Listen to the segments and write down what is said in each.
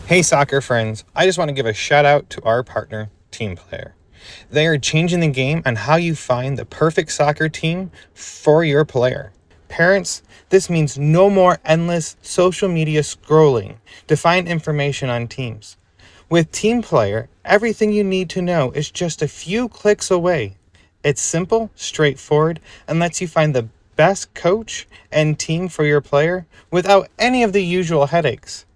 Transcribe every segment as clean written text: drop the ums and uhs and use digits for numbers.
Hey soccer friends, I just want to give a shout out to our partner, Team Player. They are changing the game on how you find the perfect soccer team for your player. Parents, this means no more endless social media scrolling to find information on teams. With Team Player, everything you need to know is just a few clicks away. It's simple, straightforward, and lets you find the best coach and team for your player without any of the usual headaches.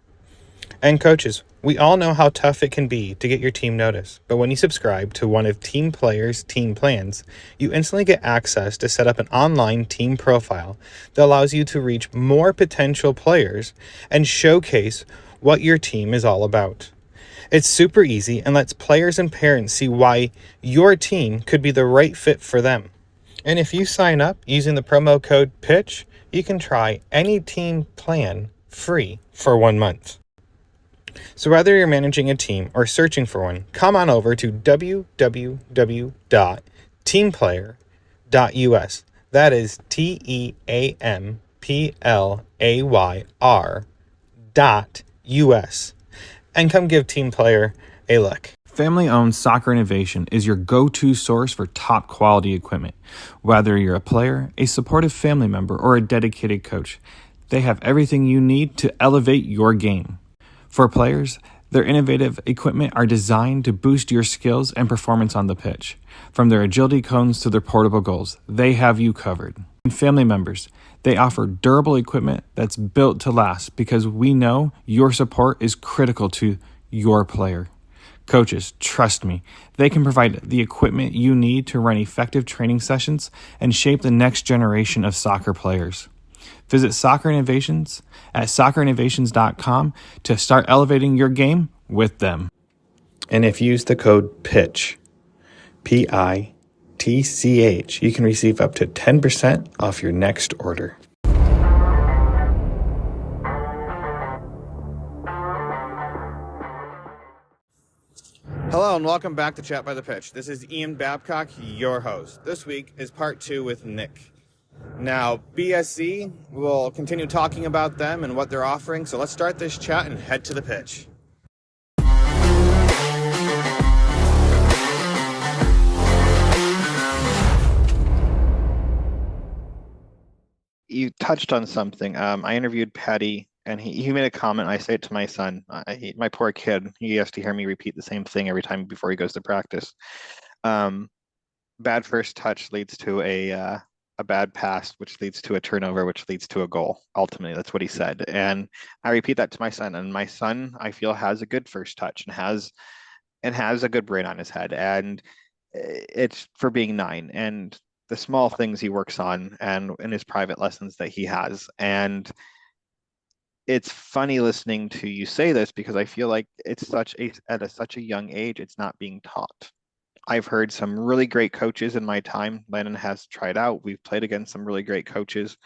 And coaches, we all know how tough it can be to get your team noticed, but when you subscribe to one of Team Player's team plans, you instantly get access to set up an online team profile that allows you to reach more potential players and showcase what your team is all about. It's super easy and lets players and parents see why your team could be the right fit for them. And if you sign up using the promo code PITCH, you can try any team plan free for 1 month. So whether you're managing a team or searching for one, come on over to www.teamplayer.us. That is TEAMPLAYR.US. And come give Team Player a look. Family-owned Soccer Innovation is your go-to source for top quality equipment. Whether you're a player, a supportive family member, or a dedicated coach, they have everything you need to elevate your game. For players, their innovative equipment are designed to boost your skills and performance on the pitch. From their agility cones to their portable goals, they have you covered. And family members, they offer durable equipment that's built to last because we know your support is critical to your player. Coaches, trust me, they can provide the equipment you need to run effective training sessions and shape the next generation of soccer players. Visit Soccer Innovations at soccerinnovations.com to start elevating your game with them. And if you use the code PITCH, PITCH, you can receive up to 10% off your next order. Hello and welcome back to Chat by the Pitch. This is Ian Babcock, your host. This week is part 2 with Nic. Now, BSC, we'll continue talking about them and what they're offering, so let's start this chat and head to the pitch. You touched on something. I interviewed Patty, and he made a comment. I say it to my son. My poor kid, he has to hear me repeat the same thing every time before he goes to practice. Bad first touch leads to a bad pass, which leads to a turnover, which leads to a goal. Ultimately, that's what he said. And I repeat that to my son. And my son, I feel, has a good first touch and has a good brain on his head. And it's for being 9. And the small things he works on and in his private lessons that he has. And it's funny listening to you say this because I feel like it's such a young age, it's not being taught. I've heard some really great coaches in my time. Landon has tried out. We've played against some really great coaches.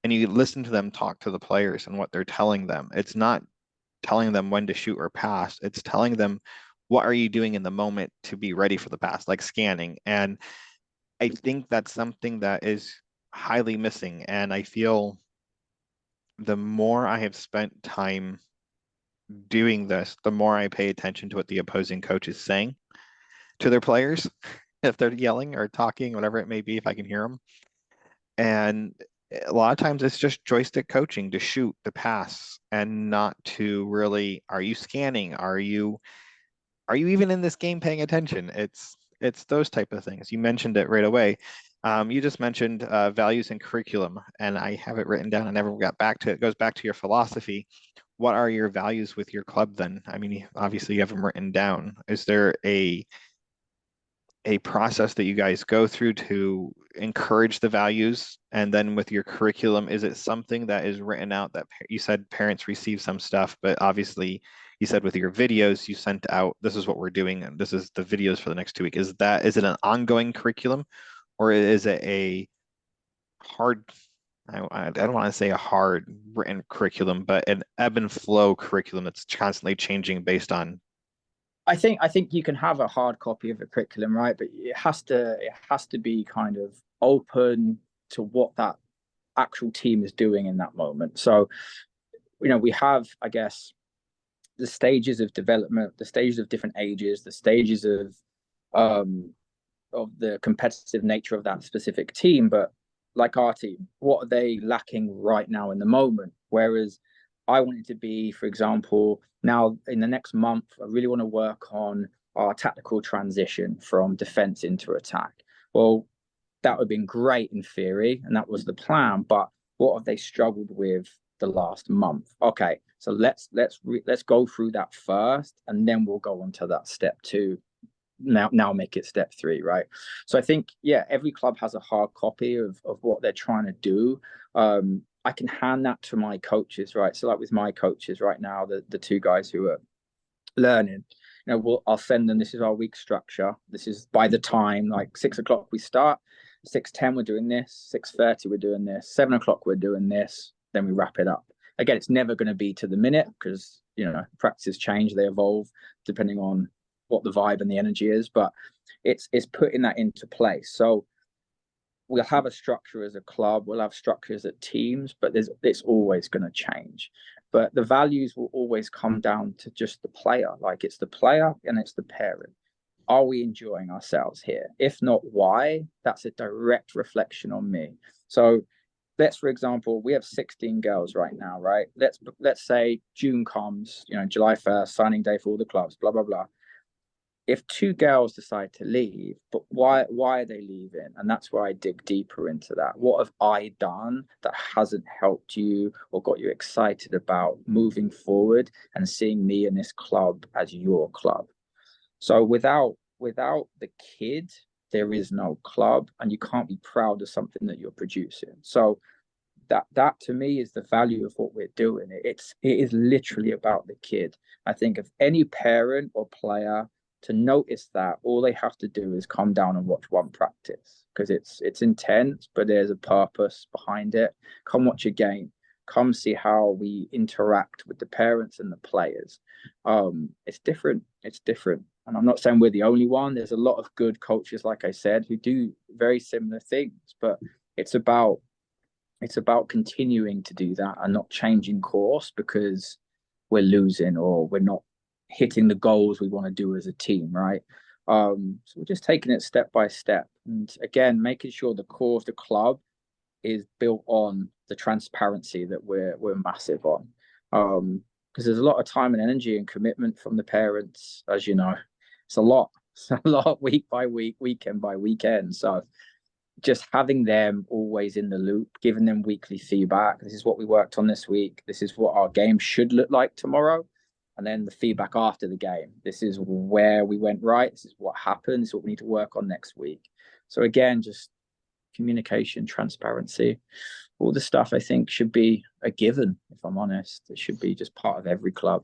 And you listen to them talk to the players and what they're telling them. It's not telling them when to shoot or pass. It's telling them what are you doing in the moment to be ready for the pass, like scanning. And I think that's something that is highly missing. And I feel the more I have spent time doing this, the more I pay attention to what the opposing coach is saying to their players, if they're yelling or talking, whatever it may be, if I can hear them. And a lot of times it's just joystick coaching to shoot, to pass, and not to really, are you scanning? Are you even in this game paying attention? It's those type of things. You mentioned it right away. You just mentioned values and curriculum, and I have it written down. I never got back to it. It goes back to your philosophy. What are your values with your club then? I mean, obviously you have them written down. Is there a process that you guys go through to encourage the values? And then with your curriculum, is it something that is written out that you said parents receive some stuff, but obviously you said with your videos you sent out, this is what we're doing and this is the videos for the next 2 weeks. Is it an ongoing curriculum, or is it a hard, I don't want to say a hard written curriculum, but an ebb and flow curriculum that's constantly changing based on? I think you can have a hard copy of a curriculum, right? But it has to be kind of open to what that actual team is doing in that moment. So, we have, I guess, the stages of development, the stages of different ages, the stages of the competitive nature of that specific team. But like our team, what are they lacking right now in the moment? Whereas I want it to be, for example, now in the next month, I really want to work on our tactical transition from defense into attack. Well, that would have been great in theory, and that was the plan. But what have they struggled with the last month? Okay, so let's go through that first, and then we'll go on to that step two. Now make it step three, right? So I think, yeah, every club has a hard copy of what they're trying to do. I can hand that to my coaches, right? So like with my coaches right now, the two guys who are learning, I'll send them, this is our week structure. This is by the time, like 6 o'clock we start, 6:10 we're doing this, 6:30 we're doing this, 7 o'clock we're doing this, then we wrap it up. Again, it's never going to be to the minute because, practices change, they evolve depending on what the vibe and the energy is, but it's putting that into place. So we'll have a structure as a club, we'll have structures at teams, but it's always going to change. But the values will always come down to just the player. Like, it's the player and it's the parent. Are we enjoying ourselves here? If not, why? That's a direct reflection on me. So for example, we have 16 girls right now, right? Let's say June comes, July 1st, signing day for all the clubs, blah, blah, blah. If two girls decide to leave, but why are they leaving? And that's where I dig deeper into that. What have I done that hasn't helped you or got you excited about moving forward and seeing me and this club as your club? So without the kid, there is no club, and you can't be proud of something that you're producing. So that to me is the value of what we're doing. It is literally about the kid. I think if any parent or player to notice that, all they have to do is come down and watch one practice, because it's intense, but there's a purpose behind it. Come watch a game. Come see how we interact with the parents and the players. It's different. It's different. And I'm not saying we're the only one. There's a lot of good coaches, like I said, who do very similar things, but it's about continuing to do that and not changing course because we're losing or we're not hitting the goals we want to do as a team, right? So we're just taking it step by step, and again, making sure the core of the club is built on the transparency that we're massive on, because there's a lot of time and energy and commitment from the parents, as you know. It's a lot week by week, weekend by weekend. So just having them always in the loop, giving them weekly feedback. This is what we worked on this week. This is what our game should look like tomorrow. And then the feedback after the game. This is where we went right. This is what happened. This is what we need to work on next week. So again, just communication, transparency, all the stuff I think should be a given, if I'm honest. It should be just part of every club.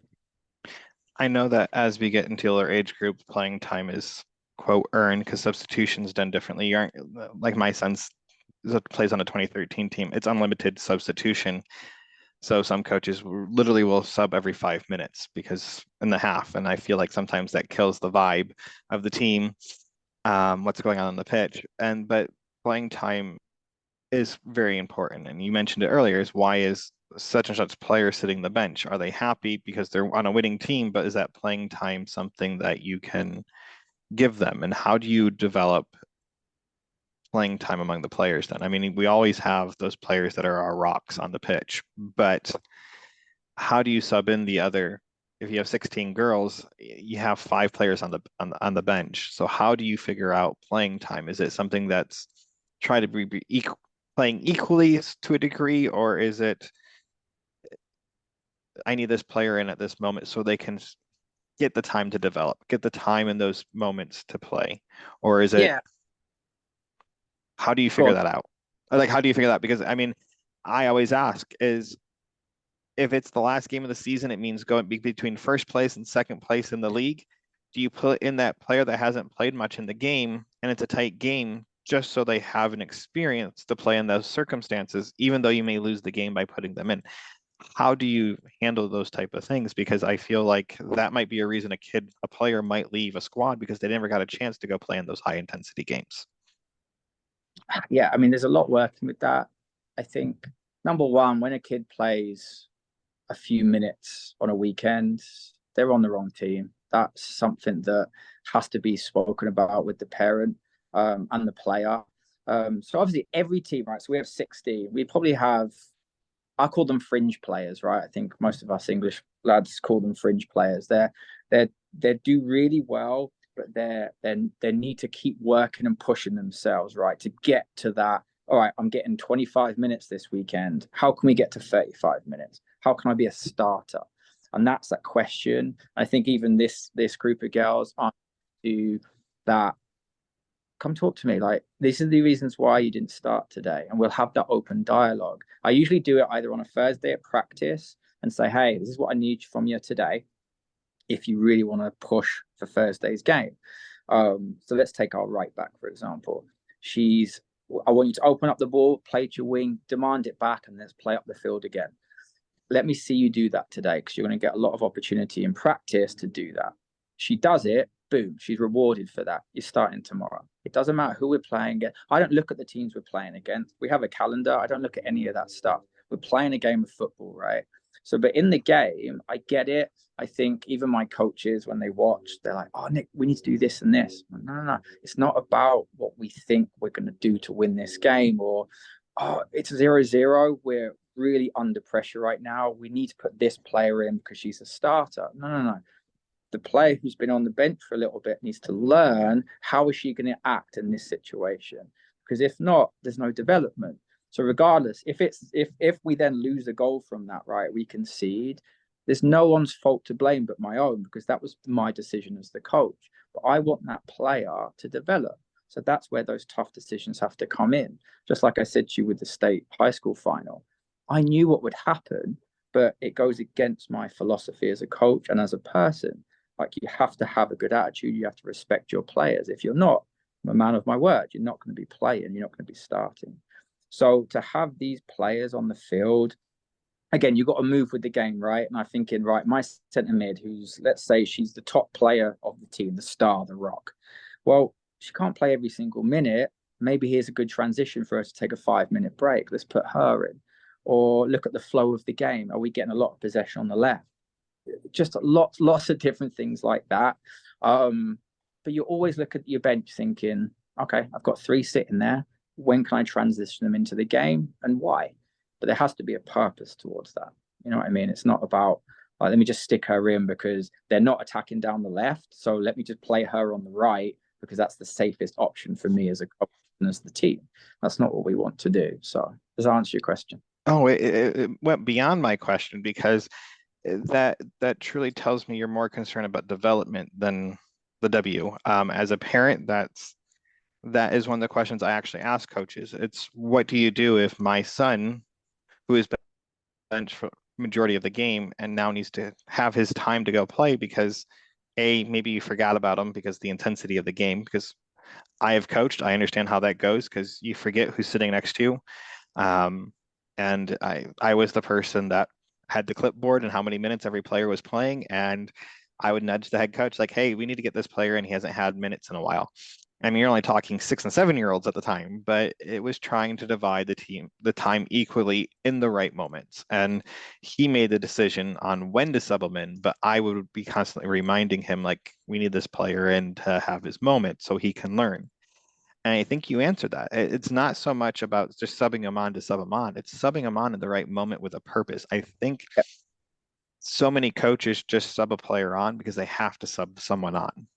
I know that as we get into older age groups, playing time is quote earned because substitution's done differently. You aren't like my son's plays on a 2013 team. It's unlimited substitution. So some coaches literally will sub every 5 minutes because in the half, and I feel like sometimes that kills the vibe of the team, what's going on the pitch. But playing time is very important. And you mentioned it earlier, is why is such and such player sitting the bench? Are they happy because they're on a winning team, but is that playing time something that you can give them? And how do you develop playing time among the players then? I mean, we always have those players that are our rocks on the pitch, but how do you sub in the other? If you have 16 girls, you have 5 players on the bench. So how do you figure out playing time? Is it something that's try to be playing equally to a degree, or is it I need this player in at this moment so they can get the time to develop, get the time in those moments to play? Or is it how do you figure that out? Like, how do you figure that? Because I mean, I always ask is if it's the last game of the season, it means going between first place and second place in the league. Do you put in that player that hasn't played much in the game and it's a tight game just so they have an experience to play in those circumstances, even though you may lose the game by putting them in? How do you handle those type of things? Because I feel like that might be a reason a player might leave a squad because they never got a chance to go play in those high intensity games. Yeah, I mean, there's a lot working with that. I think number one, when a kid plays a few minutes on a weekend, they're on the wrong team. That's something that has to be spoken about with the parent and the player. So obviously every team, right? So we have 16. We probably have, I call them fringe players, right? I think most of us English lads call them fringe players. They do really well, but they need to keep working and pushing themselves, right, to get to that. All right, I'm getting 25 minutes this weekend. How can we get to 35 minutes? How can I be a starter? And that's that question. I think even this group of girls are to that. Come talk to me. Like, these are the reasons why you didn't start today, and we'll have that open dialogue. I usually do it either on a Thursday at practice and say, hey, this is what I need from you today if you really want to push for Thursday's game. So let's take our right back, for example. I want you to open up the ball, play to your wing, demand it back, and let's play up the field again. Let me see you do that today, because you're going to get a lot of opportunity in practice to do that. She does it, boom, she's rewarded for that. You're starting tomorrow. It doesn't matter who we're playing against. I don't look at the teams we're playing against. We have a calendar. I don't look at any of that stuff. We're playing a game of football, right? So, but in the game, I get it. I think even my coaches, when they watch, they're like, oh, Nic, we need to do this and this. No. It's not about what we think we're going to do to win this game, or, oh, it's 0-0. We're really under pressure right now. We need to put this player in because she's a starter. No. The player who's been on the bench for a little bit needs to learn how is she going to act in this situation, because if not, there's no development. So regardless, if we then lose a goal from that, right, we concede, there's no one's fault to blame but my own, because that was my decision as the coach. But I want that player to develop. So that's where those tough decisions have to come in. Just like I said to you with the state high school final, I knew what would happen, but it goes against my philosophy as a coach and as a person. Like, you have to have a good attitude. You have to respect your players. If you're not, I'm a man of my word, you're not going to be playing. You're not going to be starting. So to have these players on the field, again, you've got to move with the game, right? And I'm thinking, right, my centre mid, who's, let's say she's the top player of the team, the star, the rock. Well, she can't play every single minute. Maybe here's a good transition for her to take a 5-minute break. Let's put her in. Or look at the flow of the game. Are we getting a lot of possession on the left? Just lots of different things like that. But you always look at your bench thinking, okay, I've got 3 sitting there. When can I transition them into the game, and why? But there has to be a purpose towards that. You know what I mean? It's not about, like, let me just stick her in because they're not attacking down the left, so let me just play her on the right because that's the safest option for me as a coach and as the team. That's not what we want to do. So does that answer your question? Oh, it went beyond my question, because that truly tells me you're more concerned about development than the W. As a parent, that is one of the questions I actually ask coaches. It's, what do you do if my son, who has been benched for majority of the game and now needs to have his time to go play because maybe you forgot about him because the intensity of the game, because I have coached, I understand how that goes, because you forget who's sitting next to you. And I was the person that had the clipboard and how many minutes every player was playing, and I would nudge the head coach like, hey, we need to get this player in. He hasn't had minutes in a while. I mean, you're only talking 6 and 7-year-olds at the time, but it was trying to divide the time equally in the right moments. And he made the decision on when to sub him in, but I would be constantly reminding him, like, we need this player in to have his moment so he can learn. And I think you answered that. It's not so much about just subbing him on to sub him on. It's subbing him on in the right moment with a purpose. I think so many coaches just sub a player on because they have to sub someone on.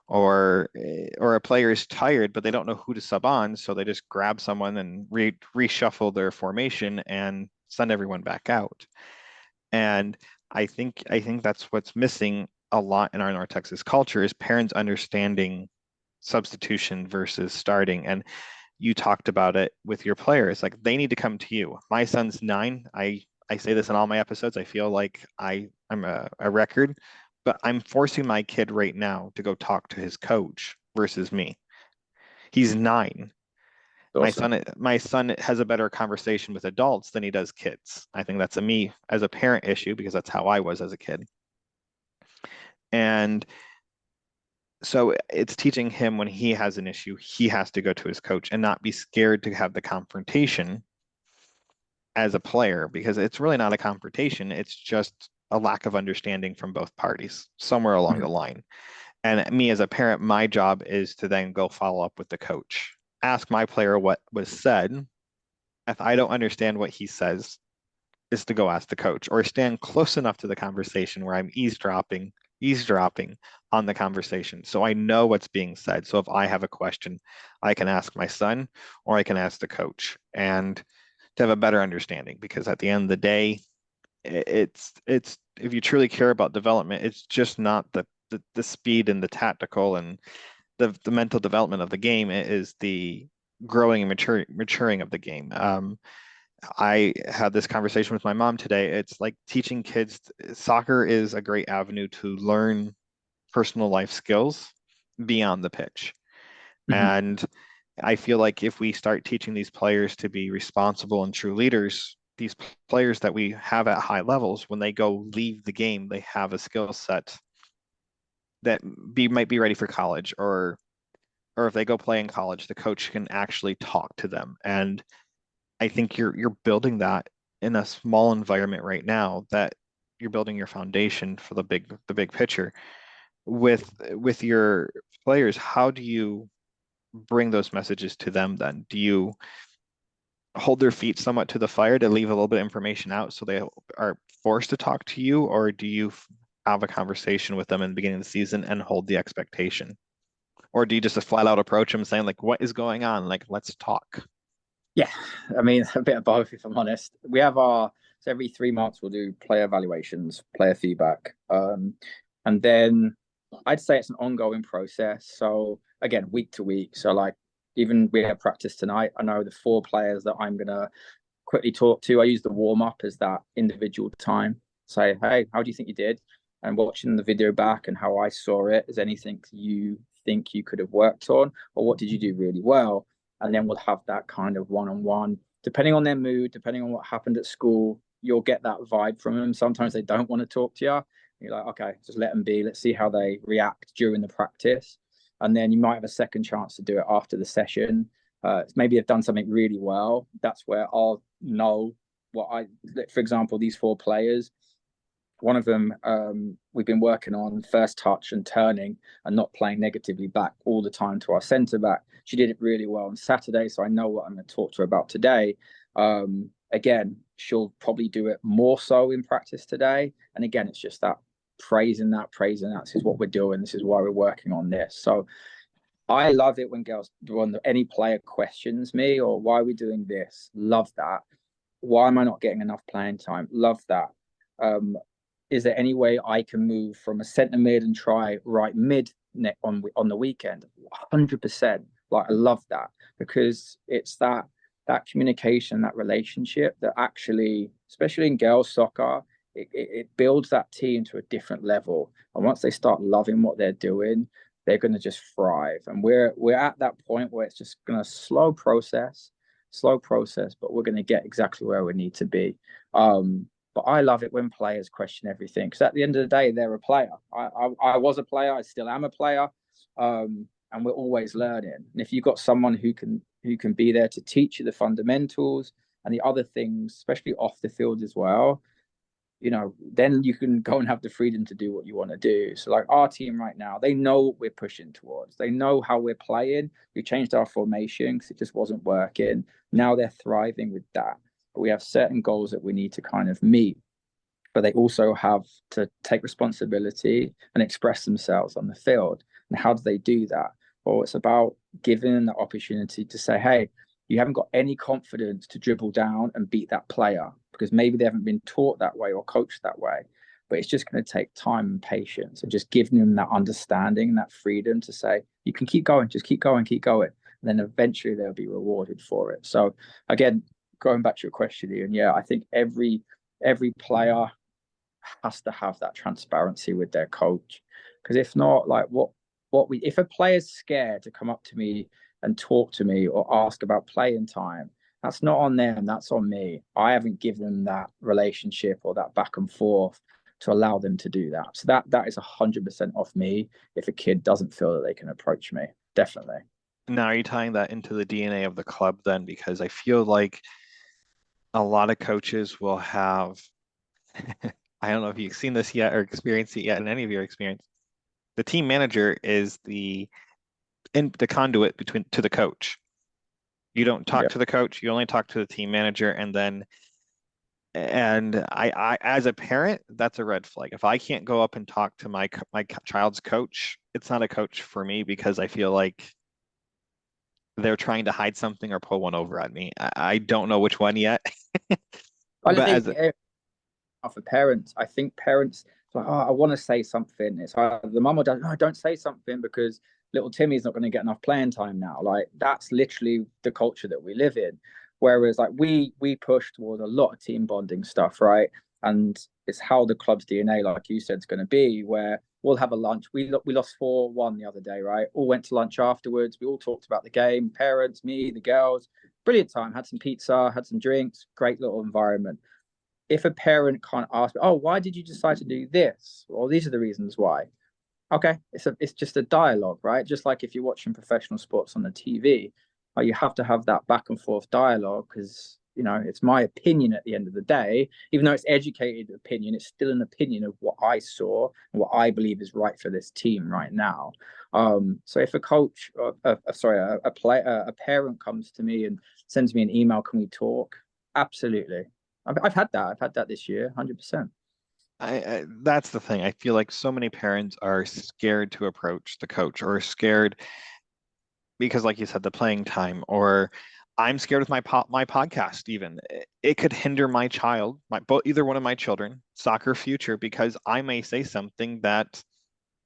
Or a player is tired, but they don't know who to sub on, so they just grab someone and reshuffle their formation and send everyone back out. And I think that's what's missing a lot in our North Texas culture, is parents understanding substitution versus starting. And you talked about it with your players, like, they need to come to you. My son's 9. I say this in all my episodes. I feel like I'm a record, but I'm forcing my kid right now to go talk to his coach versus me. He's 9. Awesome. My son has a better conversation with adults than he does kids. I think that's a me as a parent issue, because that's how I was as a kid. And so it's teaching him, when he has an issue, he has to go to his coach and not be scared to have the confrontation as a player, because it's really not a confrontation. It's just a lack of understanding from both parties somewhere along the line. And me as a parent, my job is to then go follow up with the coach, ask my player what was said. If I don't understand what he says, is to go ask the coach or stand close enough to the conversation where I'm eavesdropping on the conversation. So I know what's being said. So if I have a question, I can ask my son or I can ask the coach and to have a better understanding, because at the end of the day, it's if you truly care about development, it's just not the speed and the tactical and the mental development of the game. It is the growing and maturing of the game. I had this conversation with my mom today. It's like teaching kids, soccer is a great avenue to learn personal life skills beyond the pitch. Mhm. And I feel like if we start teaching these players to be responsible and true leaders, these players that we have at high levels, when they go leave the game, they have a skill set that might be ready for college, or if they go play in college, the coach can actually talk to them. And I think you're building that in a small environment right now, that you're building your foundation for the big picture with your players. How do you bring those messages to them then? Do you hold their feet somewhat to the fire to leave a little bit of information out so they are forced to talk to you, or do you have a conversation with them in the beginning of the season and hold the expectation? Or do you just flat out approach them saying like, what is going on? Like, let's talk. Yeah, I mean, a bit of both, if I'm honest. We have so every 3 months we'll do player evaluations, player feedback. And then I'd say it's an ongoing process. So again, week to week. So like even we have practice tonight. I know the 4 players that I'm gonna quickly talk to. I use the warm up as that individual time. Say, hey, how do you think you did? And watching the video back and how I saw it, is anything you think you could have worked on, or what did you do really well? And then we'll have that kind of one on one, depending on their mood, depending on what happened at school. You'll get that vibe from them. Sometimes they don't want to talk to you. You're like, okay, just let them be. Let's see how they react during the practice. And then you might have a second chance to do it after the session. Maybe they've done something really well. That's where I'll know for example, these 4 players, one of them, we've been working on first touch and turning and not playing negatively back all the time to our centre back. She did it really well on Saturday, so I know what I'm going to talk to her about today. Again, she'll probably do it more so in practice today. And again, it's just that praising that. This is what we're doing. This is why we're working on this. So I love it when any player questions me or why are we doing this. Love that. Why am I not getting enough playing time? Love that. Is there any way I can move from a centre mid and try right mid on the weekend? 100%. Like I love that, because it's that communication, that relationship that actually, especially in girls soccer, it builds that team to a different level. And once they start loving what they're doing, they're going to just thrive. And we're at that point where it's just going to slow process, but we're going to get exactly where we need to be. But I love it when players question everything, because at the end of the day, they're a player. I was a player. I still am a player. And we're always learning. And if you've got someone who can be there to teach you the fundamentals and the other things, especially off the field as well, then you can go and have the freedom to do what you want to do. So like our team right now, they know what we're pushing towards. They know how we're playing. We changed our formation because it just wasn't working. Now they're thriving with that. But we have certain goals that we need to kind of meet. But they also have to take responsibility and express themselves on the field. And how do they do that? Well, it's about giving them the opportunity to say, hey, you haven't got any confidence to dribble down and beat that player, because maybe they haven't been taught that way or coached that way. But it's just going to take time and patience, and just giving them that understanding and that freedom to say, you can keep going, just keep going, keep going. And then eventually they'll be rewarded for it. So again, going back to your question, Ian, yeah, I think every player has to have that transparency with their coach. Because if not, like if a player's scared to come up to me and talk to me or ask about playing time, that's not on them, that's on me. I haven't given them that relationship or that back and forth to allow them to do that. So that is 100% off me if a kid doesn't feel that they can approach me. Definitely. Now, are you tying that into the DNA of the club then? Because I feel like a lot of coaches will have I don't know if you've seen this yet or experienced it yet in any of your experience. The team manager is the conduit between to the coach. You don't talk Yeah. to the coach, you only talk to the team manager, and I as a parent, that's a red flag. If I can't go up and talk to my child's coach, it's not a coach for me because I feel like they're trying to hide something or pull one over on me. I don't know which one yet. I But think for parents, I think parents like, oh, I want to say something. It's either the mum or dad, no, don't say something because little Timmy's not going to get enough playing time now. Like that's literally the culture that we live in. Whereas like we push toward a lot of team bonding stuff, right? And it's how the club's DNA, like you said, is going to be. Where we'll have a lunch. We lost 4-1 the other day, right? All went to lunch afterwards. We all talked about the game. Parents, me, the girls. Brilliant time. Had some pizza, had some drinks. Great little environment. If a parent can't ask, oh, why did you decide to do this? Well, these are the reasons why. Okay, it's just a dialogue, right? Just like if you're watching professional sports on the TV, you have to have that back and forth dialogue because it's my opinion at the end of the day. Even though it's educated opinion, it's still an opinion of what I saw and what I believe is right for this team right now. So if a coach, a parent comes to me and sends me an email, can we talk? Absolutely. I've had that. I've had that this year, 100%. I that's the thing. I feel like so many parents are scared to approach the coach or scared because, like you said, the playing time, or I'm scared with my podcast even. It could hinder my child, either one of my children, soccer future because I may say something that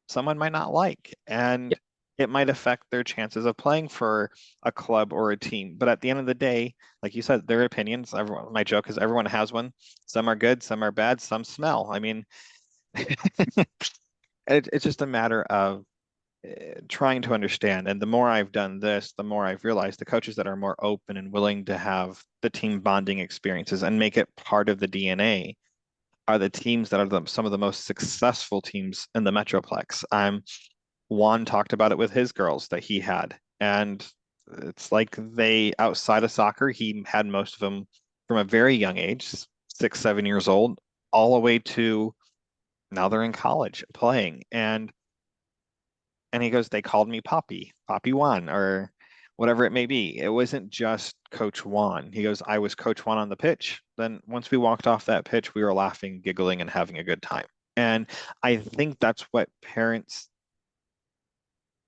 someone might not like, and Yeah, it might affect their chances of playing for a club or a team. But at the end of the day, like you said, their opinions, everyone, my joke is everyone has one. Some are good, some are bad, some smell. I mean, it's just a matter of trying to understand. And the more I've done this, the more I've realized the coaches that are more open and willing to have the team bonding experiences and make it part of the DNA are the teams that are some of the most successful teams in the Metroplex. Juan talked about it with his girls that he had. And it's like outside of soccer, he had most of them from a very young age, 6, 7 years old, all the way to now they're in college playing. And he goes, they called me Poppy Juan, or whatever it may be. It wasn't just Coach Juan. He goes, I was Coach Juan on the pitch. Then once we walked off that pitch, we were laughing, giggling, and having a good time. And I think that's what parents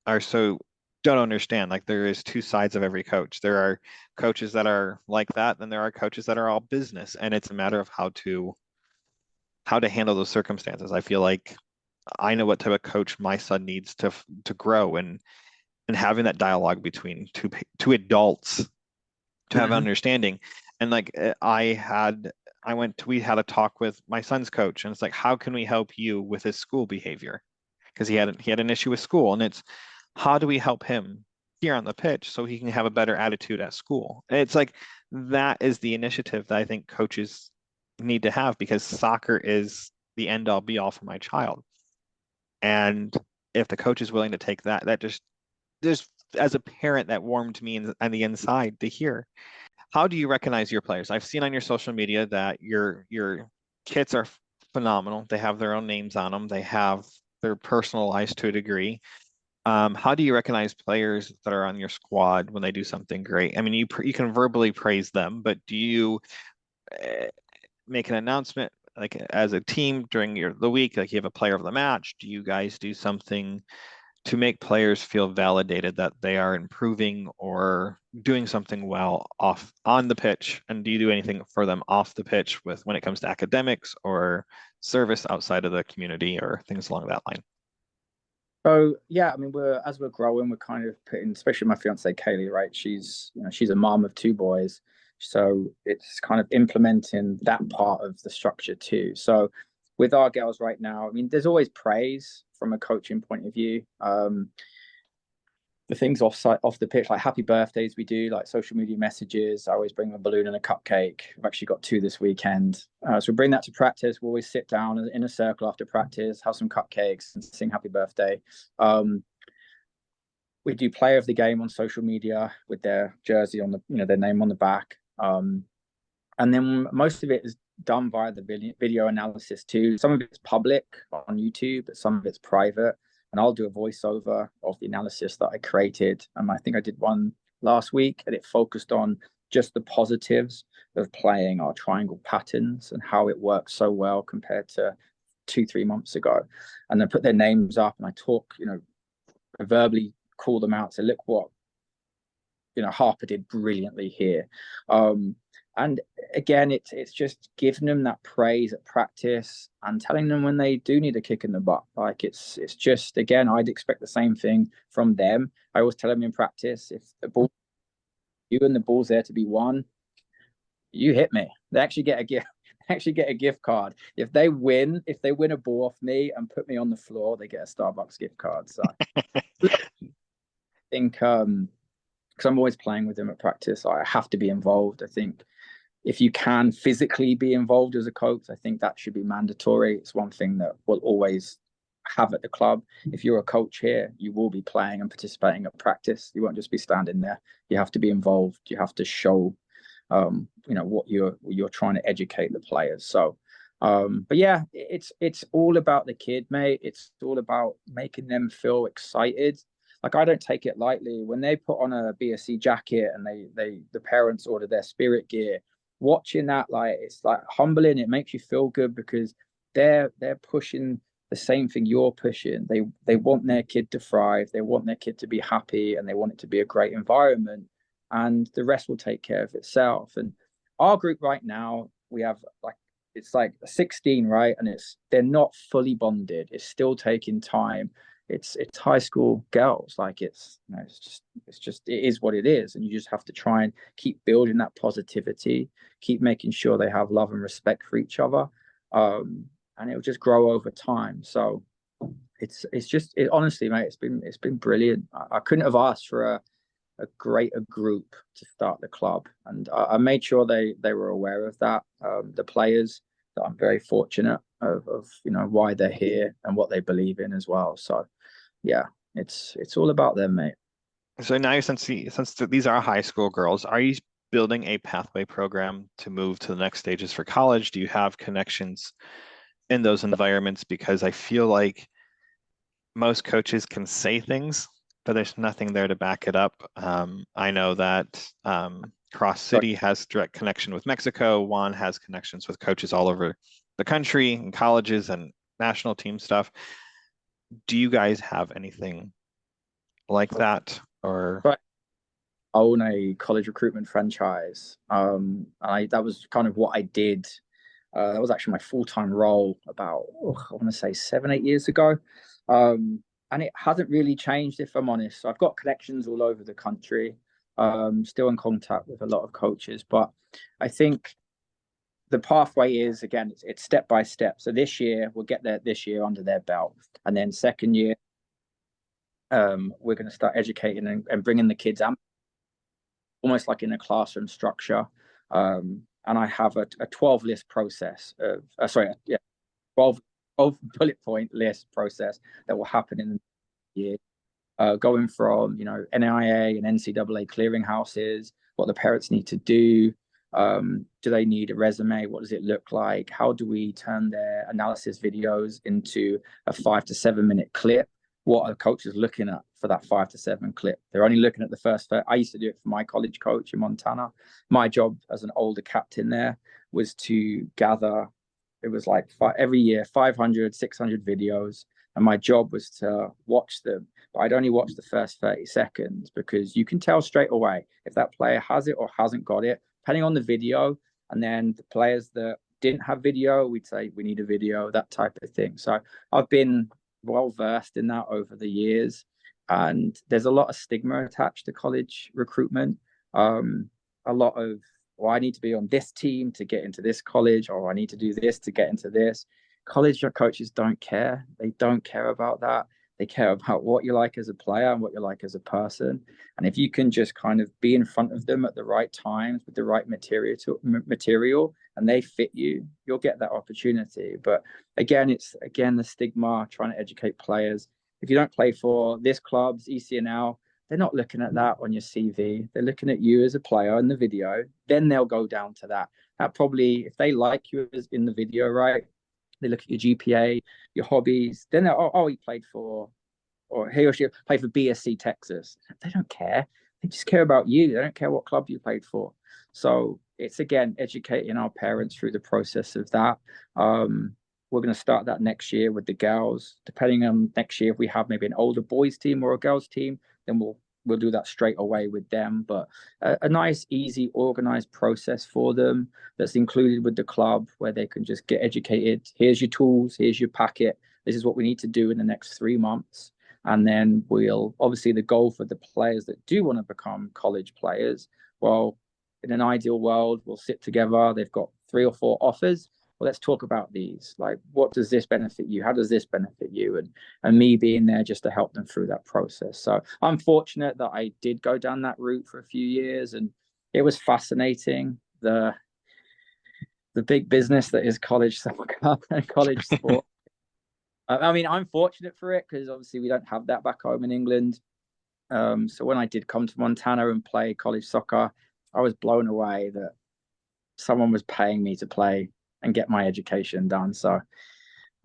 are so don't understand. Like there is two sides of every coach. There are coaches that are like that, and there are coaches that are all business. And it's a matter of how to handle those circumstances. I feel like I know what type of coach my son needs to grow, and having that dialogue between two adults to have mm-hmm. understanding. And like we had a talk with my son's coach, and it's like, how can we help you with his school behavior? Because he had an issue with school, and it's how do we help him here on the pitch so he can have a better attitude at school? And it's like that is the initiative that I think coaches need to have because soccer is the end all be all for my child. And if the coach is willing to take that just as a parent that warmed me on the inside to hear. How do you recognize your players? I've seen on your social media that your kits are phenomenal. They have their own names on them. They're personalized to a degree. How do you recognize players that are on your squad when they do something great? I mean, you can verbally praise them, but do you uh, make an announcement like as a team during the week, like you have a player of the match? Do you guys do something to make players feel validated that they are improving or doing something well off on the pitch? And do you do anything for them off the pitch with when it comes to academics or service outside of the community or things along that line? So yeah, I mean, we're growing, we're kind of putting, especially my fiance Kaylee, right? She's a mom of two boys, so it's kind of implementing that part of the structure too. So with our girls right now, I mean, there's always praise from a coaching point of view. The things off the pitch, like happy birthdays, we do like social media messages. I always bring them a balloon and a cupcake. I've actually got 2 this weekend. So we bring that to practice. We always sit down in a circle after practice, have some cupcakes, and sing happy birthday. We do player of the game on social media with their jersey on their name on the back. And then most of it is done via the video analysis too. Some of it's public on YouTube, but some of it's private. And I'll do a voiceover of the analysis that I created. I think I did one last week, and it focused on just the positives of playing our triangle patterns and how it works so well compared to 2-3 months ago. And then put their names up, and I talk, verbally call them out. So look what Harper did brilliantly here. And again, it's just giving them that praise at practice and telling them when they do need a kick in the butt. Like it's just, again, I'd expect the same thing from them. I always tell them in practice, if the ball, you and the ball's there to be won, you hit me. They actually get a gift. Actually get a gift card. If they win a ball off me and put me on the floor, they get a Starbucks gift card. So I think because I'm always playing with them at practice, I have to be involved. I think if you can physically be involved as a coach, I think that should be mandatory. It's one thing that we'll always have at the club. If you're a coach here, you will be playing and participating at practice. You won't just be standing there. You have to be involved. You have to show what you're trying to educate the players. So but yeah, it's all about the kid, mate. It's all about making them feel excited. Like, I don't take it lightly when they put on a BSC jacket and the parents order their spirit gear. Watching that, like, it's like humbling. It makes you feel good because they're pushing the same thing you're pushing. They want their kid to thrive. They want their kid to be happy, and they want it to be a great environment. And the rest will take care of itself. And our group right now, we have it's like 16, right? And they're not fully bonded. It's still taking time. It's high school girls. Like it is what it is. And you just have to try and keep building that positivity, keep making sure they have love and respect for each other. And it'll just grow over time. So honestly, mate, it's been brilliant. I couldn't have asked for a greater group to start the club, and I made sure they were aware of that. The players, that I'm very fortunate of why they're here and what they believe in as well. So yeah, it's all about them, mate. So now, since these are high school girls, are you building a pathway program to move to the next stages for college? Do you have connections in those environments? Because I feel like most coaches can say things, but there's nothing there to back it up. I know that Cross City has direct connection with Mexico. Juan has connections with coaches all over the country and colleges and national team stuff. Do you guys have anything like that? Or I own a college recruitment franchise. That was kind of what I did. That was actually my full-time role about, I want to say 7-8 years ago. And it hasn't really changed, if I'm honest. So I've got connections all over the country, still in contact with a lot of coaches. But I think the pathway is, again, it's step by step. So this year, we'll get this year under their belt. And then second year, we're going to start educating and bringing the kids out, almost like in a classroom structure. And I have a 12 list process of, 12 bullet point list process that will happen in the year, going from NIA and NCAA clearinghouses, what the parents need to do. Do they need a resume? What does it look like? How do we turn their analysis videos into a 5 to 7 minute clip? What are coaches looking at for that 5 to 7 clip? They're only looking at the first. I used to do it for my college coach in Montana. My job as an older captain there was to gather, it was like every year, 500, 600 videos. And my job was to watch them. But I'd only watch the first 30 seconds because you can tell straight away if that player has it or hasn't got it, depending on the video. And then the players that didn't have video, we'd say, we need a video, that type of thing. So I've been well versed in that over the years. And there's a lot of stigma attached to college recruitment. A lot of, I need to be on this team to get into this college, or I need to do this to get into this. College coaches don't care. They don't care about that. They care about what you're like as a player and what you're like as a person. And if you can just kind of be in front of them at the right times with the right material and they fit you, you'll get that opportunity. But again, it's the stigma, trying to educate players. If you don't play for this club's ECNL, they're not looking at that on your CV. They're looking at you as a player in the video. Then they'll go down to that. That probably, if they like you as in the video, right? They look at your GPA, your hobbies, then they're, oh, he played for, or he or she played for BSC Texas. They don't care. They just care about you. They don't care what club you played for. So it's, again, educating our parents through the process of that. We're going to start that next year with the girls. Depending on next year, if we have maybe an older boys team or a girls team, then we'll do that straight away with them. But a nice, easy, organized process for them that's included with the club, where they can just get educated. Here's your tools. Here's your packet. This is what we need to do in the next 3 months. And then we'll, obviously, the goal for the players that do want to become college players, well, in an ideal world, we'll sit together. They've got 3 or 4 offers. Well, let's talk about these. Like, what does this benefit you? How does this benefit you? And me being there just to help them through that process. So I'm fortunate that I did go down that route for a few years, and it was fascinating. The big business that is college soccer and college sport. I mean, I'm fortunate for it because obviously we don't have that back home in England. So when I did come to Montana and play college soccer, I was blown away that someone was paying me to play and get my education done. So,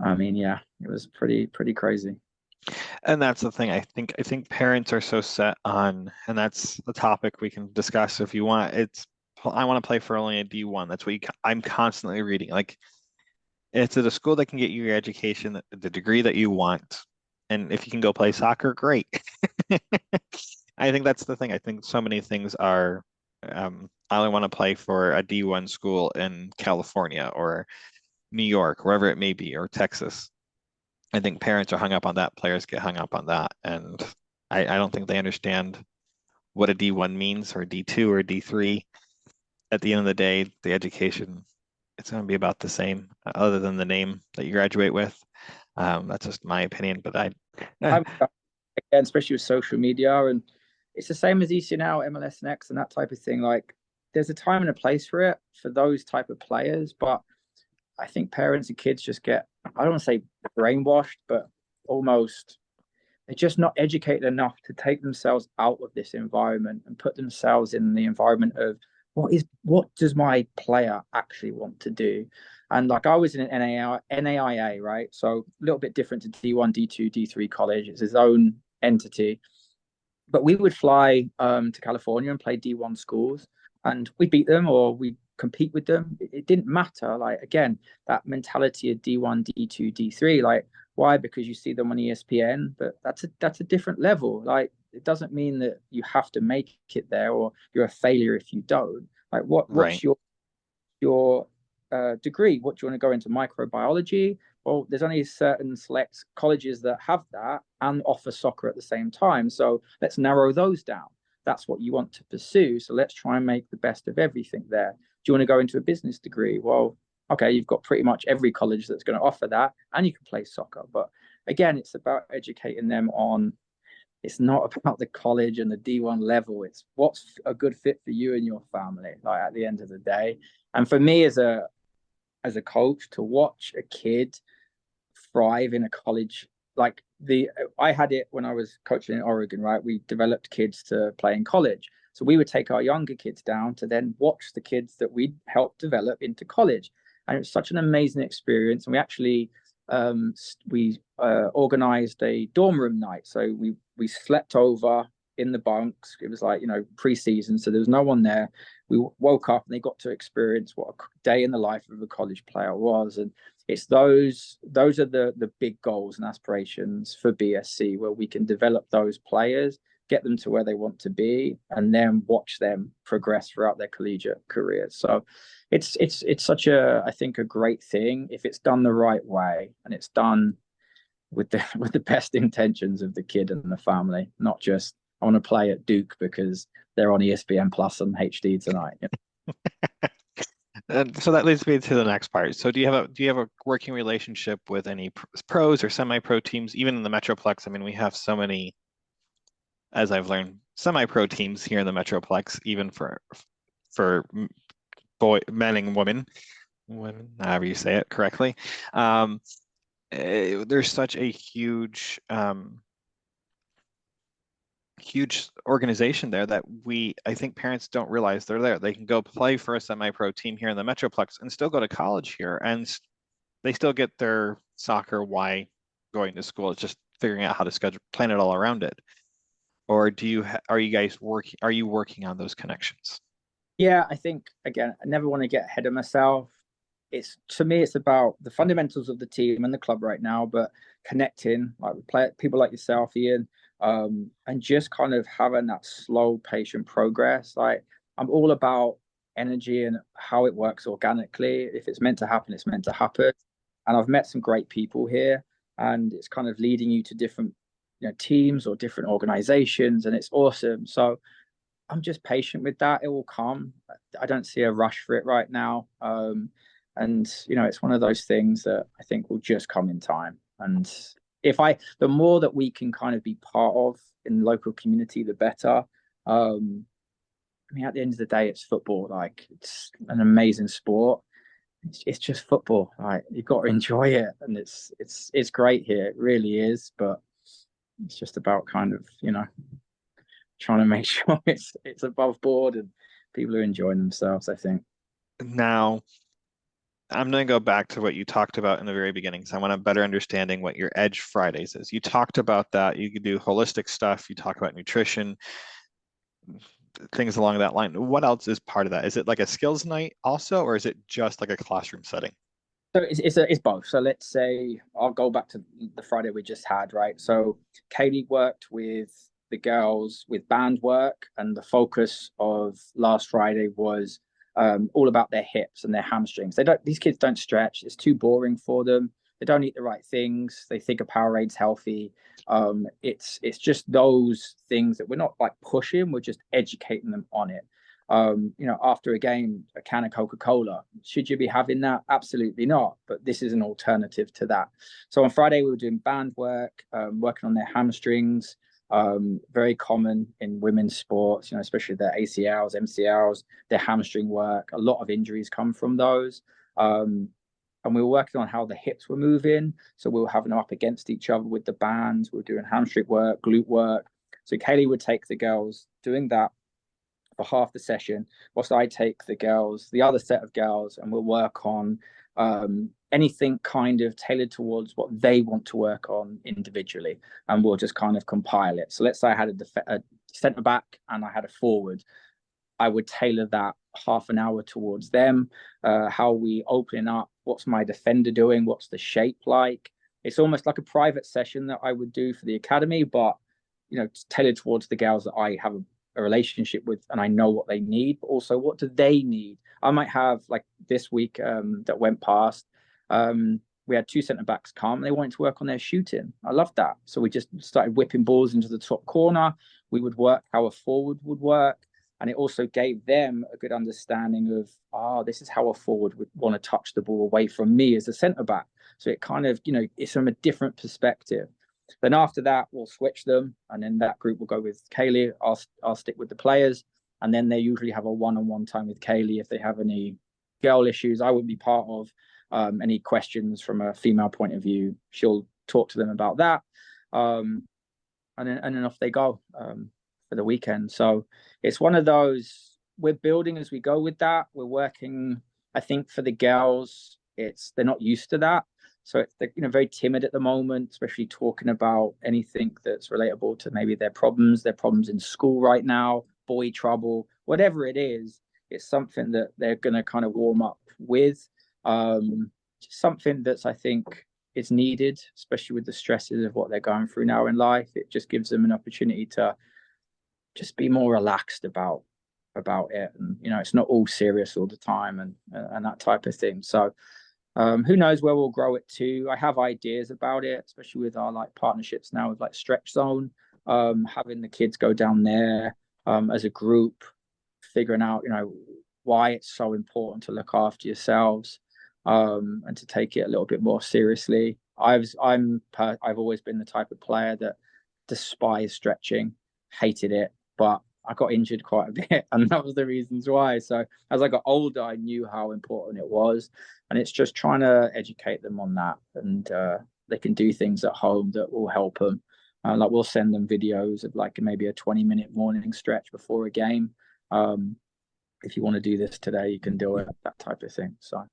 I mean, yeah, it was pretty crazy. And that's the thing. I think parents are so set on, and that's the topic we can discuss if you want. I want to play for only a D1. That's what I'm constantly reading. Like, it's at a school that can get you your education, the degree that you want. And if you can go play soccer, great. I think that's the thing. I think so many things are, I only want to play for a D1 school in California or New York, wherever it may be, or Texas. I think parents are hung up on that. Players get hung up on that. And I don't think they understand what a D1 means, or D2 or D3. At the end of the day, the education, it's going to be about the same, other than the name that you graduate with. That's just my opinion, but Again, especially with social media, and it's the same as ECNL, MLS Next, and that type of thing. Like, there's a time and a place for it for those type of players, but I think parents and kids just get, I don't want to say brainwashed, but almost, they're just not educated enough to take themselves out of this environment and put themselves in the environment of what does my player actually want to do. And like, I was in an NAIA, right? So a little bit different to D1, D2, D3 college. It's its own entity. But we would fly to California and play D1 schools, and we beat them or we compete with them. It didn't matter. Like, again, that mentality of D1, D2, D3. Like, why? Because you see them on ESPN, but that's a different level. Like, it doesn't mean that you have to make it there or you're a failure if you don't. Like, what's right. your degree? What do you want to go into? Microbiology? Well, there's only certain select colleges that have that and offer soccer at the same time. So let's narrow those down. That's what you want to pursue. So let's try and make the best of everything there. Do you want to go into a business degree? Well, okay, you've got pretty much every college that's going to offer that, and you can play soccer. But again, it's about educating them on, it's not about the college and the D1 level. It's what's a good fit for you and your family, like, at the end of the day. And for me as a coach, to watch a kid thrive in a college, like, I had it when I was coaching in Oregon, right? We developed kids to play in college. So we would take our younger kids down to then watch the kids that we'd helped develop into college. And it was such an amazing experience. And we actually organized a dorm room night. So we slept over in the bunks. It was like, pre-season, so there was no one there. We woke up and they got to experience what a day in the life of a college player was. And it's those are the big goals and aspirations for BSC, where we can develop those players, get them to where they want to be, and then watch them progress throughout their collegiate careers. So it's such a, I think, a great thing if it's done the right way and it's done with the best intentions of the kid and the family, not just, I want to play at Duke because they're on ESPN Plus and HD tonight. And so that leads me to the next part. So do you have a working relationship with any pros or semi-pro teams, even in the Metroplex? I mean, we have so many, as I've learned, semi-pro teams here in the Metroplex, even for men and women, however you say it correctly. There's such a huge huge organization there that I think parents don't realize they're there. They can go play for a semi-pro team here in the Metroplex and still go to college here, and they still get their soccer while going to school. It's just figuring out how to plan it all around it. Or are you guys working on those connections? Yeah, I think again, I never want to get ahead of myself. It's to me, it's about the fundamentals of the team and the club right now, but connecting like with people like yourself, Ian, and just kind of having that slow, patient progress. Like I'm all about energy and how it works organically. If it's meant to happen, it's meant to happen. And I've met some great people here, and it's kind of leading you to different, teams or different organizations, and it's awesome. So I'm just patient with that. It will come. I don't see a rush for it right now. And it's one of those things that I think will just come in time. And the more that we can kind of be part of in the local community, the better. I mean, at the end of the day, it's football. Like it's an amazing sport. It's just football. Like you've got to enjoy it, and it's great here. It really is. But it's just about kind of trying to make sure it's above board and people are enjoying themselves, I think. Now, I'm going to go back to what you talked about in the very beginning, because I want a better understanding what your Edge Fridays is. You talked about that. You could do holistic stuff. You talk about nutrition, things along that line. What else is part of that? Is it like a skills night also, or is it just like a classroom setting? So it's both. So let's say I'll go back to the Friday we just had, right? So Kaylee worked with the girls with band work, and the focus of last Friday was all about their hips and their hamstrings. These kids don't stretch. It's too boring for them. They don't eat the right things. They think a Powerade's healthy. It's just those things that we're not like pushing. We're just educating them on it. After a game, a can of Coca-Cola, should you be having that? Absolutely not. But this is an alternative to that. So on Friday, we were doing band work, working on their hamstrings, very common in women's sports, especially their ACLs, MCLs, their hamstring work. A lot of injuries come from those. And we were working on how the hips were moving. So we were having them up against each other with the bands. We were doing hamstring work, glute work. So Kaylee would take the girls doing that for half the session, whilst I take the other set of girls, and we'll work on anything kind of tailored towards what they want to work on individually, and we'll just kind of compile it. So let's say I had a centre back and I had a forward. I would tailor that half an hour towards them. How are we opening up? What's my defender doing? What's the shape like? It's almost like a private session that I would do for the academy, but tailored towards the girls that I have a relationship with, and I know what they need, but also what do they need. I might have, like this week that went past, we had two centre backs come, and they wanted to work on their shooting. I loved that. So we just started whipping balls into the top corner. We would work how a forward would work. And it also gave them a good understanding of, this is how a forward would want to touch the ball away from me as a centre back. So it kind of, it's from a different perspective. Then after that, we'll switch them, and then that group will go with Kaylee. I'll stick with the players, and then they usually have a one-on-one time with Kaylee if they have any girl issues. I wouldn't be part of any questions from a female point of view. She'll talk to them about that, and then off they go for the weekend. So it's one of those, we're building as we go with that. We're working, I think, for the girls. They're not used to that. So they're very timid at the moment, especially talking about anything that's relatable to maybe their problems in school right now, boy trouble, whatever it is. It's something that they're going to kind of warm up with. Something that's, I think, is needed, especially with the stresses of what they're going through now in life. It just gives them an opportunity to just be more relaxed about it, and it's not all serious all the time and that type of thing. So. Who knows where we'll grow it to? I have ideas about it, especially with our partnerships now with Stretch Zone, having the kids go down there as a group, figuring out why it's so important to look after yourselves and to take it a little bit more seriously. I've always been the type of player that despised stretching, hated it, but I got injured quite a bit, and that was the reasons why. So as I got older, I knew how important it was, and it's just trying to educate them on that, and they can do things at home that will help them. Like we'll send them videos of like maybe a 20-minute morning stretch before a game. If you want to do this today, you can do it, that type of thing. So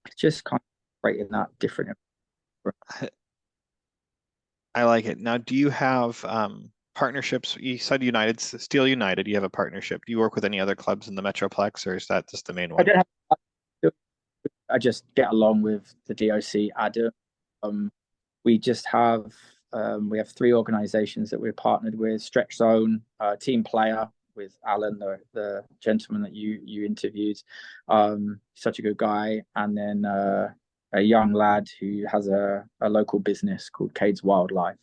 it's just kind of creating that different. I like it. Now, do you have partnerships? You said United, Steel United, you have a partnership. Do you work with any other clubs in the Metroplex, or is that just the main I one? don't have. I just get along with the DOC Adam. We just have we have 3 organizations that we're partnered with: Stretch Zone, Team Player with Alan, the gentleman that you interviewed, such a good guy, and then a young lad who has a local business called Cade's Wildlife.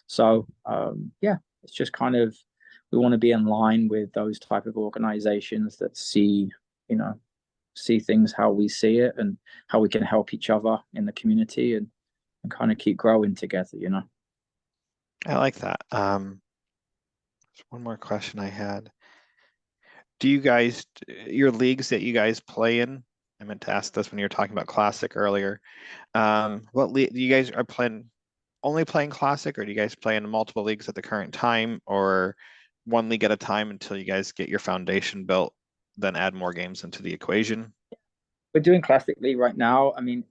So yeah, it's just kind of, we want to be in line with those type of organizations that see, see things how we see it, and how we can help each other in the community, and kind of keep growing together. I like that. One more question I had. Do you guys, your leagues that you guys play in, I meant to ask this when you were talking about Classic earlier. What league you guys are only playing Classic, or do you guys play in multiple leagues at the current time, or one league at a time until you guys get your foundation built, then add more games into the equation? We're doing Classic League right now. I mean,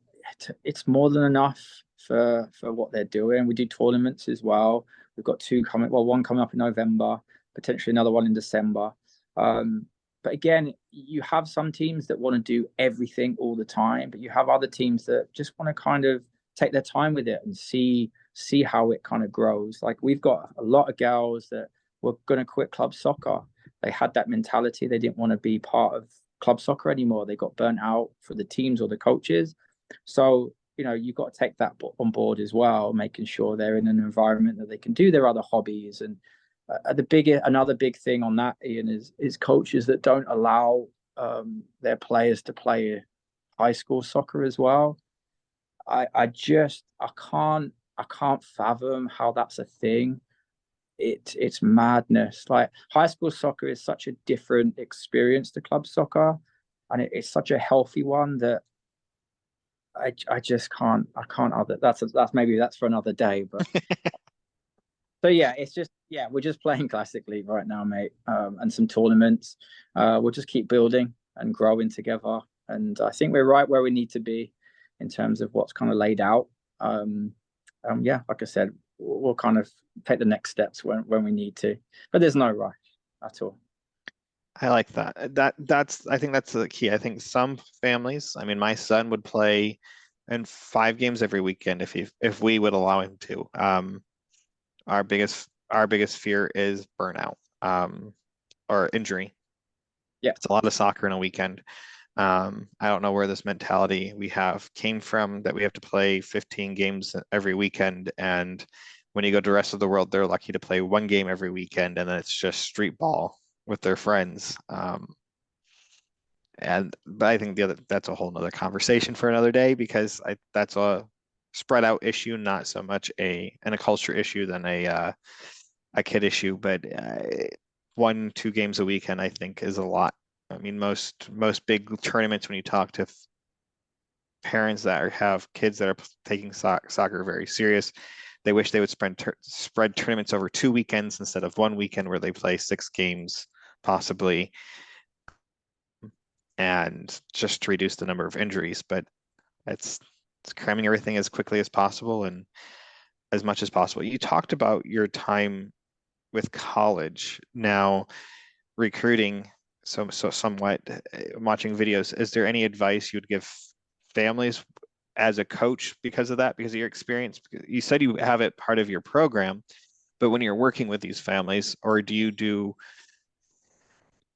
it's more than enough for what they're doing. We do tournaments as well. We've got 2 coming, well, one coming up in November, potentially another one in December. But again, you have some teams that want to do everything all the time, but you have other teams that just want to kind of take their time with it and see how it kind of grows. Like we've got a lot of girls that were going to quit club soccer. They had that mentality. They didn't want to be part of club soccer anymore. They got burnt out for the teams or the coaches. So, you've got to take that on board as well, making sure they're in an environment that they can do their other hobbies. And another big thing on that, Ian, is coaches that don't allow their players to play high school soccer as well. I can't fathom how that's a thing. It's madness. Like high school soccer is such a different experience to club soccer, and it's such a healthy one that I just can't. That's maybe that's for another day. But so yeah, it's just, we're just playing Classic League right now, mate, and some tournaments. We'll just keep building and growing together, and I think we're right where we need to be in terms of what's kind of laid out. Yeah, like I said, we'll kind of take the next steps when we need to, but there's no rush at all. I like that. I think that's the key. I think some families, I mean, my son would play in 5 games every weekend if we would allow him to. Our biggest fear is burnout, or injury. Yeah. It's a lot of soccer in a weekend. I don't know where this mentality we have came from, that we have to play 15 games every weekend, and when you go to the rest of the world, they're lucky to play 1 game every weekend, and then it's just street ball with their friends. But I think that's a whole nother conversation for another day, because that's a spread out issue, not so much a culture issue than a kid issue. But 1-2 games a weekend, I think, is a lot. I mean, most big tournaments, when you talk to parents that have kids that are taking soccer very serious, they wish they would spread tournaments over 2 weekends instead of 1 weekend where they play 6 games possibly, and just to reduce the number of injuries. But it's cramming everything as quickly as possible and as much as possible. You talked about your time with college. Now, recruiting, so somewhat watching videos, is there any advice you'd give families as a coach because of that, because of your experience? You said you have it part of your program, but when you're working with these families, or do you do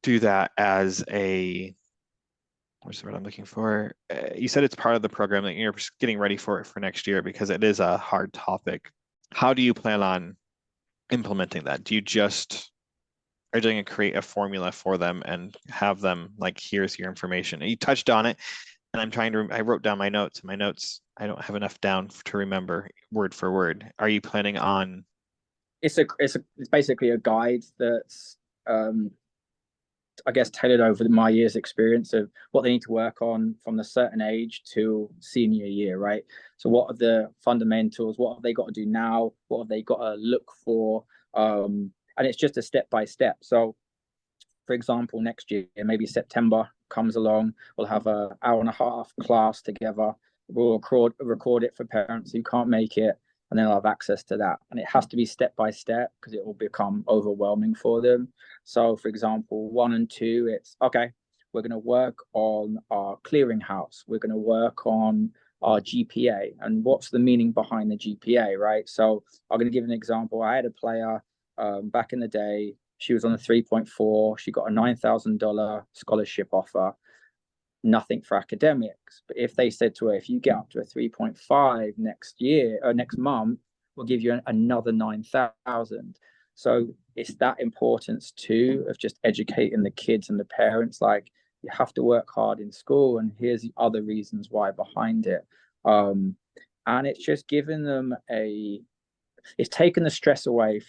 that as a, what's the word I'm looking for? You said it's part of the program that you're getting ready for next year, because it is a hard topic. How do you plan on implementing that? Do you just are you going to create a formula for them and have them like, here's your information? You touched on it, and I'm trying to, I wrote down my notes, and my notes, I don't have enough down to remember word for word. Are you planning on? It's basically a guide that's I guess, tailored over my year's experience of what they need to work on from a certain age to senior year, right? So what are the fundamentals? What have they got to do now? What have they got to look for? And it's just a step by step. So, for example, next year, maybe September comes along, we'll have an hour and a half class together. We'll record it for parents who can't make it, and then I'll have access to that. And it has to be step by step because it will become overwhelming for them. So, for example, 1 and 2, it's okay, we're going to work on our clearinghouse. We're going to work on our GPA and what's the meaning behind the GPA, right? So, I'm going to give an example. I had a player back in the day. She was on a 3.4. She got a $9,000 scholarship offer. Nothing for academics. But if they said to her, if you get up to a 3.5 next year or next month, we'll give you another 9,000. So it's that importance too of just educating the kids and the parents. Like, you have to work hard in school, and here's the other reasons why behind it. And it's just giving them it's taken the stress away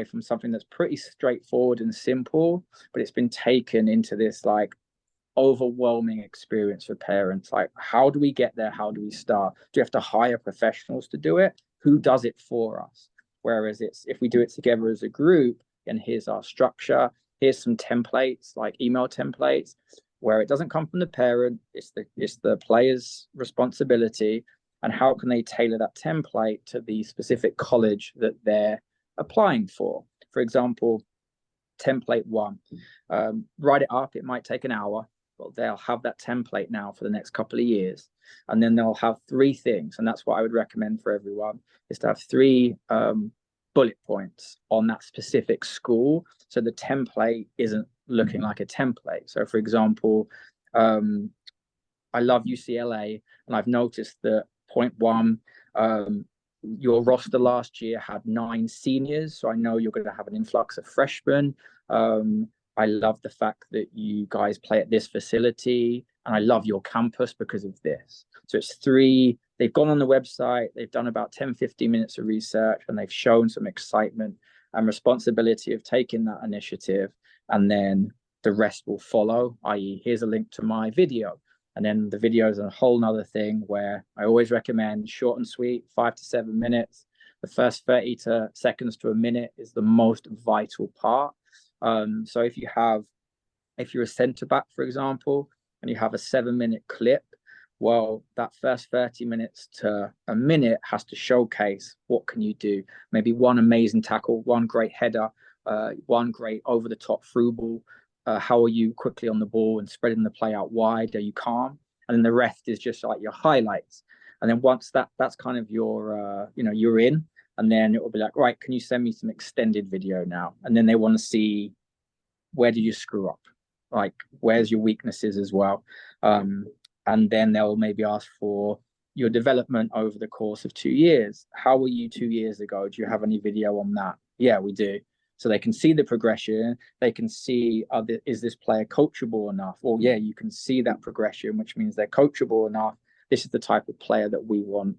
from something that's pretty straightforward and simple, but it's been taken into this like overwhelming experience for parents. Like, how do we get there? How do we start? Do you have to hire professionals to do it? Who does it for us? Whereas it's, if we do it together as a group, and here's our structure, here's some templates, like email templates, where it doesn't come from the parent, it's the player's responsibility. And how can they tailor that template to the specific college that they're applying for? For example, template 1, write it up. It might take an hour, but they'll have that template now for the next couple of years. And then they'll have 3 things. And that's what I would recommend for everyone, is to have 3 bullet points on that specific school. So the template isn't looking like a template. So for example, I love UCLA, and I've noticed that point 1, your roster last year had 9 seniors, so I know you're going to have an influx of freshmen. I love the fact that you guys play at this facility, and I love your campus because of this. So it's 3. They've gone on the website, they've done about 10-15 minutes of research, and they've shown some excitement and responsibility of taking that initiative, and then the rest will follow, i.e. here's a link to my video. And then the video is a whole nother thing where I always recommend short and sweet, 5 to 7 minutes. The first 30 seconds to a minute is the most vital part. So if you're a centre back, for example, and you have a 7-minute clip, well, that first 30 minutes to a minute has to showcase what can you do. Maybe one amazing tackle, one great header, one great over the top through ball. How are you quickly on the ball and spreading the play out wide? Are you calm? And then the rest is just like your highlights. And then once that's kind of your, you're in, and then it will be like, right, can you send me some extended video now? And then they want to see, where did you screw up? Like, where's your weaknesses as well? And then they'll maybe ask for your development over the course of 2 years. How were you 2 years ago? Do you have any video on that? Yeah, we do. So they can see the progression. They can see, is this player coachable enough? Or yeah, you can see that progression, which means they're coachable enough. This is the type of player that we want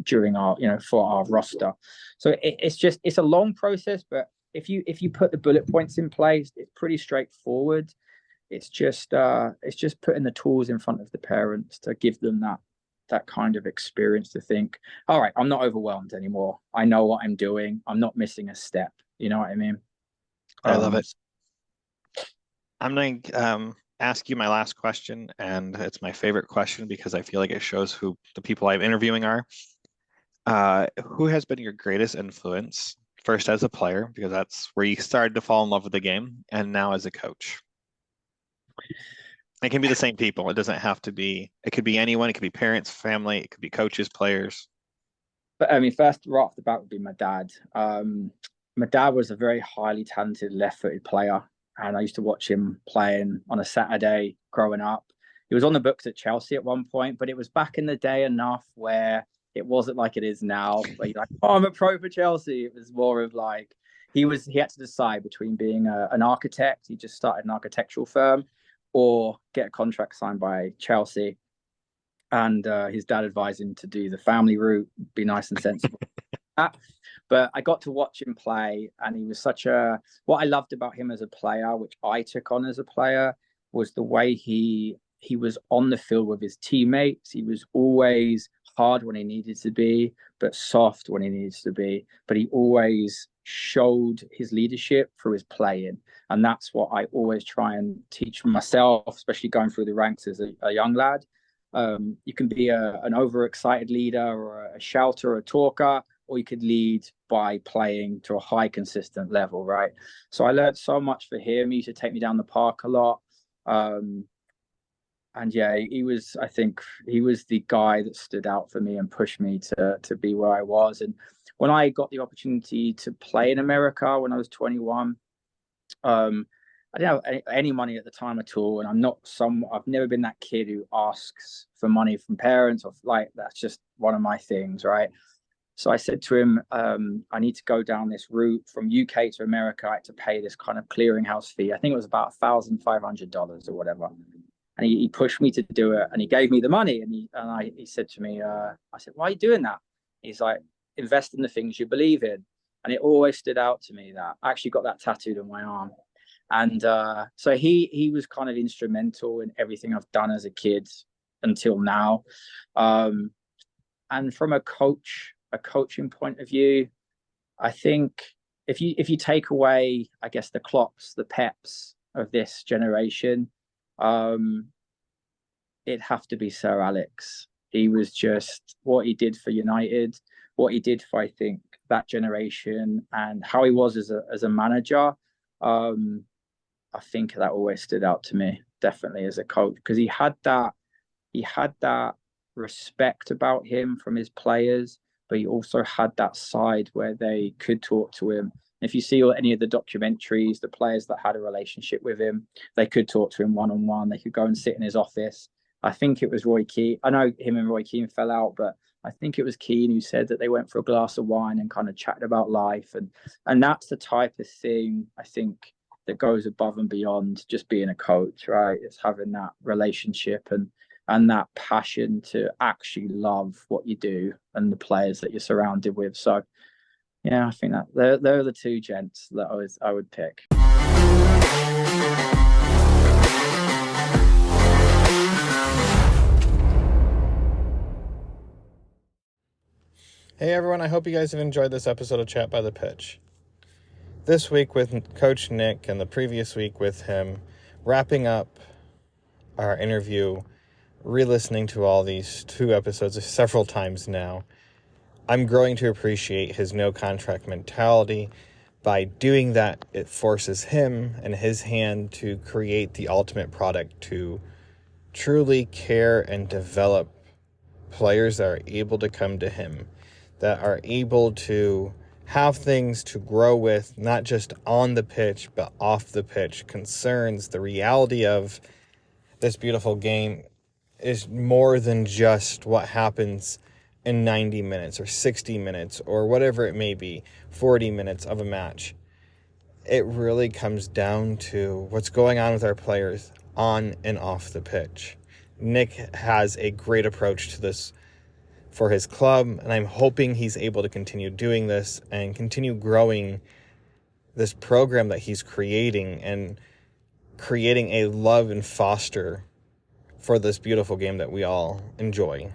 during our, for our roster. So it's a long process, but if you put the bullet points in place, it's pretty straightforward. It's just putting the tools in front of the parents to give them that kind of experience to think, all right, I'm not overwhelmed anymore. I know what I'm doing. I'm not missing a step. You know what I mean? I love it. I'm going to ask you my last question, and it's my favorite question because I feel like it shows who the people I'm interviewing are. Who has been your greatest influence, first as a player, because that's where you started to fall in love with the game, and now as a coach? It can be the same people. It doesn't have to be, it could be anyone. It could be parents, family, it could be coaches, players. But I mean, first right off the bat would be my dad. My dad was a very highly talented left-footed player, and I used to watch him playing on a Saturday growing up. He was on the books at Chelsea at one point, but it was back in the day enough where it wasn't like it is now, where you're like, oh, I'm a pro for Chelsea. It was more of like, he had to decide between being an architect, he just started an architectural firm, or get a contract signed by Chelsea. And his dad advised him to do the family route, be nice and sensible. that. But I got to watch him play, and he was what I loved about him as a player, which I took on as a player, was the way he was on the field with his teammates. He was always hard when he needed to be, but soft when he needs to be. But he always showed his leadership through his playing. And that's what I always try and teach myself, especially going through the ranks as a young lad. You can be an overexcited leader or a shouter or a talker, or you could lead by playing to a high consistent level, right? So I learned so much for him. He used to take me down the park a lot. And yeah, I think he was the guy that stood out for me and pushed me to be where I was. And when I got the opportunity to play in America when I was 21, I didn't have any money at the time at all. And I've never been that kid who asks for money from parents, or like, that's just one of my things, right? So I said to him, I need to go down this route from UK to America. I had to pay this kind of clearinghouse fee. I think it was about $1,500 or whatever. And he pushed me to do it, and he gave me the money. And he said to me, I said, why are you doing that? He's like, invest in the things you believe in. And it always stood out to me that I actually got that tattooed on my arm. And so he was kind of instrumental in everything I've done as a kid until now. And from a coaching point of view, I think if you take away, I guess, the Klopps, the Peps of this generation, it'd have to be Sir Alex. He was just what he did for United, what he did for, I think, that generation, and how he was as a manager. I think that always stood out to me, definitely, as a coach, because he had that respect about him from his players, but he also had that side where they could talk to him. If you see any of the documentaries, the players that had a relationship with him, they could talk to him one-on-one. They could go and sit in his office. I think it was Roy Keane. I know him and Roy Keane fell out, but I think it was Keane who said that they went for a glass of wine and kind of chatted about life. And that's the type of thing, I think, that goes above and beyond just being a coach, right? It's having that relationship and that passion to actually love what you do and the players that you're surrounded with. So yeah, I think that they're the two gents that I would pick. Hey everyone, I hope you guys have enjoyed this episode of Chat by the Pitch. This week with Coach Nic and the previous week with him, wrapping up our interview, re-listening to all these 2 episodes several times now. I'm growing to appreciate his no contract mentality. By doing that, it forces him and his hand to create the ultimate product, to truly care and develop players that are able to come to him, that are able to have things to grow with, not just on the pitch, but off the pitch. Concerns, the reality of this beautiful game is more than just what happens in 90 minutes or 60 minutes or whatever it may be, 40 minutes of a match. It really comes down to what's going on with our players on and off the pitch. Nic has a great approach to this for his club, and I'm hoping he's able to continue doing this and continue growing this program that he's creating and creating a love and foster for this beautiful game that we all enjoy.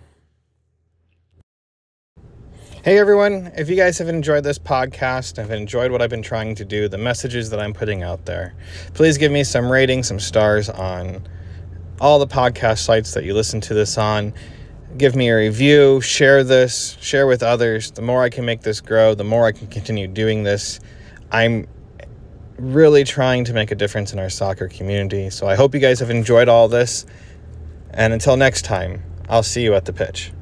Hey everyone, if you guys have enjoyed this podcast, have enjoyed what I've been trying to do, the messages that I'm putting out there, please give me some ratings, some stars on all the podcast sites that you listen to this on. Give me a review, share this, share with others. The more I can make this grow, the more I can continue doing this. I'm really trying to make a difference in our soccer community. So I hope you guys have enjoyed all this. And until next time, I'll see you at the pitch.